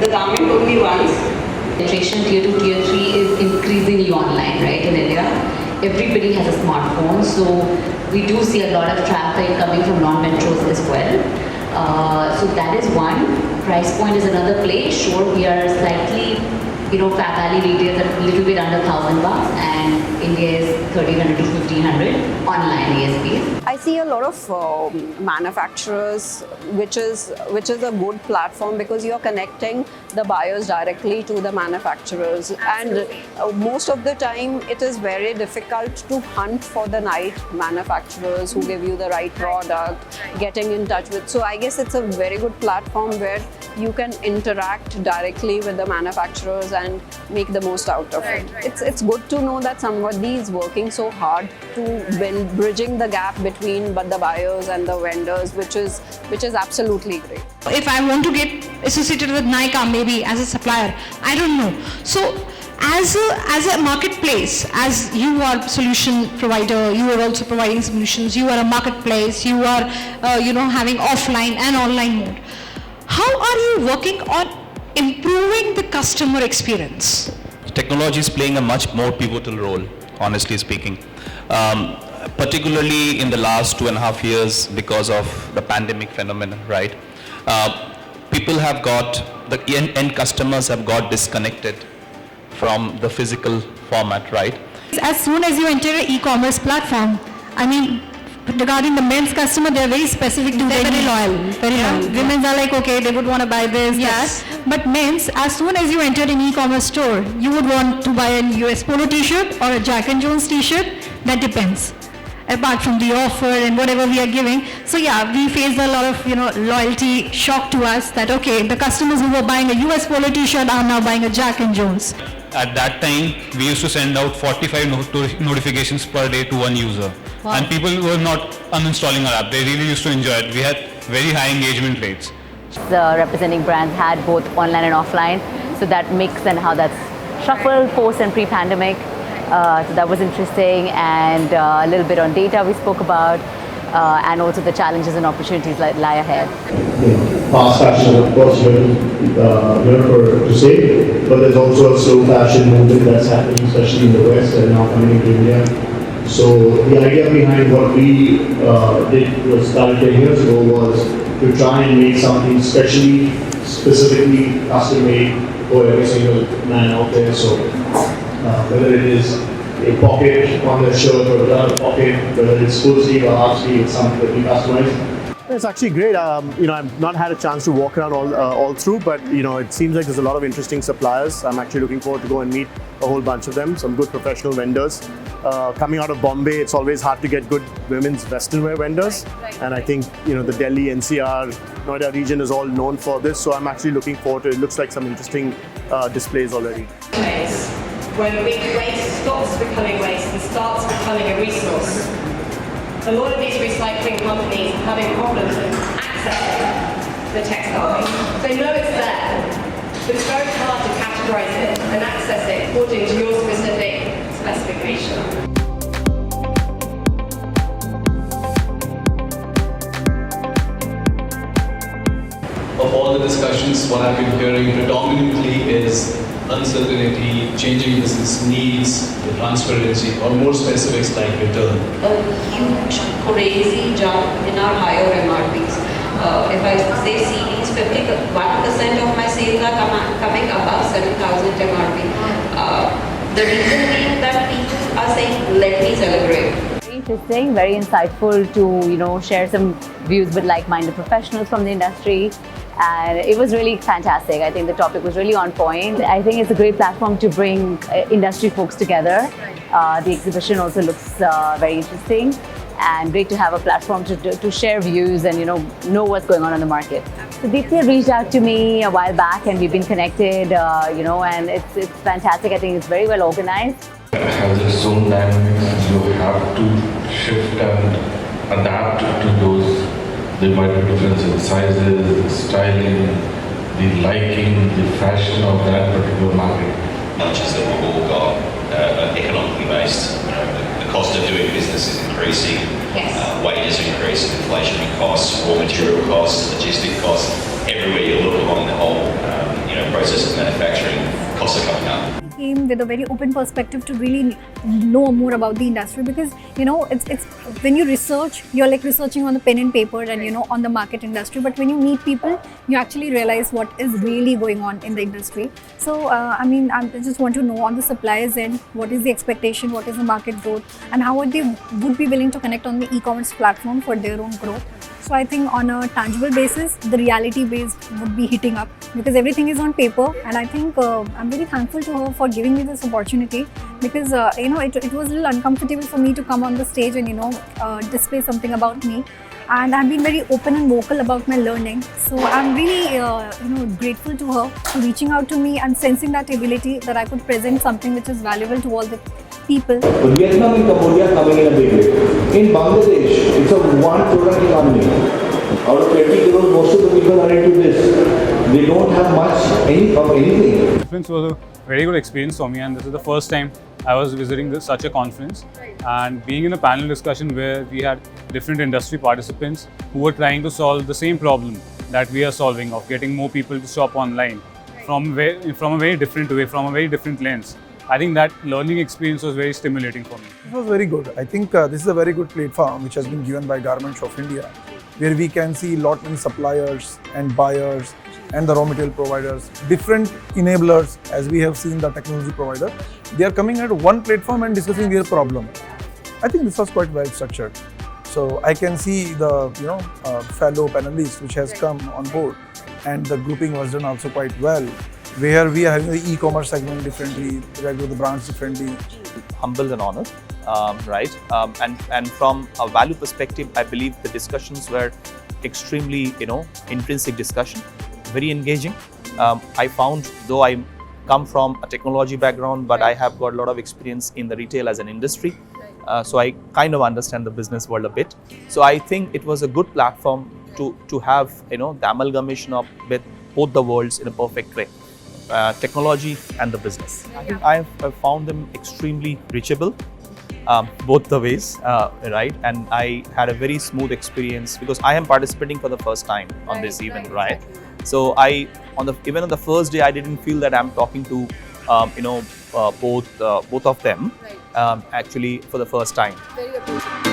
the garment only once. Penetration tier 2, tier 3 is increasingly online, right, in India. Everybody has a smartphone, so we do see a lot of traffic coming from non-metros as well. So that is one. Price point is another play. Sure, we are slightly, Fab Valley retails at a little bit under $1,000, and India is 1,300 to 1,500 online ASPs. I see a lot of manufacturers, which is a good platform because you're connecting the buyers directly to the manufacturers. Absolutely. And most of the time it is very difficult to hunt for the right manufacturers who give you the right product, getting in touch with. So I guess it's a very good platform where you can interact directly with the manufacturers and make the most out of it. It's good to know that somebody is working so hard to bridging the gap between the buyers and the vendors, which is absolutely great. If I want to get associated with Nykaa maybe as a supplier, I don't know. So as a marketplace, as you are solution provider, you are also providing solutions, you are a marketplace, you are having offline and online mode. How are you working on improving the customer experience? Technology is playing a much more pivotal role, honestly speaking. Particularly in the last 2.5 years because of the pandemic phenomenon, right? People have got, the end customers have got disconnected from the physical format, right? As soon as you enter an e-commerce platform, regarding the men's customer, they're very specific to They're very loyal. Very loyal. Women's are like, okay, they would want to buy this, Yes. that. But men's, as soon as you enter an e-commerce store, you would want to buy a US Polo t-shirt or a Jack and Jones t-shirt. That depends. Apart from the offer and whatever we are giving. So yeah, we faced a lot of, loyalty shock to us that, okay, the customers who were buying a US Polo t-shirt are now buying a Jack and Jones. At that time, we used to send out 45 notifications per day to one user. Wow. And people were not uninstalling our app. They really used to enjoy it. We had very high engagement rates. The representing brands had both online and offline, so that mix and how that's shuffled post and pre-pandemic. So that was interesting, and a little bit on data we spoke about, and also the challenges and opportunities that lie ahead. Fast fashion, of course, here to say, but there's also a slow fashion movement that's happening, especially in the West and now coming into India. So the idea behind what we started 10 years ago was to try and make something specifically custom made for every single man out there. So whether it is a pocket on the shirt or another pocket, whether it's full sleeve or half sleeve, it's something that we customize. It's actually great. I've not had a chance to walk around all through, but it seems like there's a lot of interesting suppliers. I'm actually looking forward to go and meet a whole bunch of them. Some good professional vendors. Coming out of Bombay, it's always hard to get good women's western wear vendors, and I think the Delhi, NCR, Noida region is all known for this. So I'm actually looking forward to it. It looks like some interesting displays already. When waste stops becoming waste and starts becoming a resource. A lot of these recycling companies are having problems with accessing the textile waste. They know it's there, but it's very hard to categorize it and access it according to your specific specification. Of all the discussions, what I've been hearing predominantly is uncertainty, changing business needs, the transparency, or more specifics like return. A huge, crazy jump in our higher MRPs. If I say CDs, 51% of my sales are coming above 7,000 MRP. The reason being that people are saying, let me celebrate. Very interesting, very insightful to share some views with like-minded professionals from the industry. And it was really fantastic. I think the topic was really on point. I think it's a great platform to bring industry folks together. The exhibition also looks very interesting, and great to have a platform to share views and know what's going on in the market. So Deepthi reached out to me a while back, and we've been connected, and it's fantastic. I think it's very well organized. It has its own dynamics. You have to shift and adapt to those. There might be difference in sizes, the styling, the liking, the fashion of that particular market. Challenges that we've all got are economically based. The cost of doing business is increasing. Yes. Wages are increasing, inflationary costs, raw material costs, logistic costs. Everywhere you look along the whole, came with a very open perspective to really know more about the industry, because it's when you research, you're like researching on the pen and paper and on the market industry, but when you meet people, you actually realize what is really going on in the industry. So I just want to know on the suppliers end, what is the expectation, what is the market growth, and how would be willing to connect on the e-commerce platform for their own growth. So I think on a tangible basis, the reality based would be hitting up, because everything is on paper, and I think I'm very thankful to her for giving me this opportunity, because it was a little uncomfortable for me to come on the stage and display something about me, and I've been very open and vocal about my learning. So I'm really grateful to her for reaching out to me and sensing that ability that I could present something which is valuable to all the people. But Vietnam and Cambodia are coming in a big way. In Bangladesh, it's a one product economy. Out of 20 crores, most of the people are into this. They don't have much of anything. Conference was a very good experience for me, and this is the first time I was visiting such a conference. And being in a panel discussion where we had different industry participants who were trying to solve the same problem that we are solving, of getting more people to shop online from a very different way, from a very different lens. I think that learning experience was very stimulating for me. It was very good. I think this is a very good platform which has been given by Garments of India, where we can see lot many suppliers and buyers and the raw material providers, different enablers, as we have seen the technology provider. They are coming at one platform and discussing their problem. I think this was quite well structured. So I can see the fellow panelists which has come on board, and the grouping was done also quite well, where we are having the e-commerce segment differently, we have the brands differently. Humbled and honored, right? And from a value perspective, I believe the discussions were extremely, intrinsic discussion, very engaging. I found, though I come from a technology background, but I have got a lot of experience in the retail as an industry. So I kind of understand the business world a bit. So I think it was a good platform to have, the amalgamation of both the worlds in a perfect way. Technology and the business. I think I've found them extremely reachable, both the ways, right? And I had a very smooth experience because I am participating for the first time on this event, right? So even on the first day, I didn't feel that I'm talking to, both of them, actually for the first time. Very appreciative.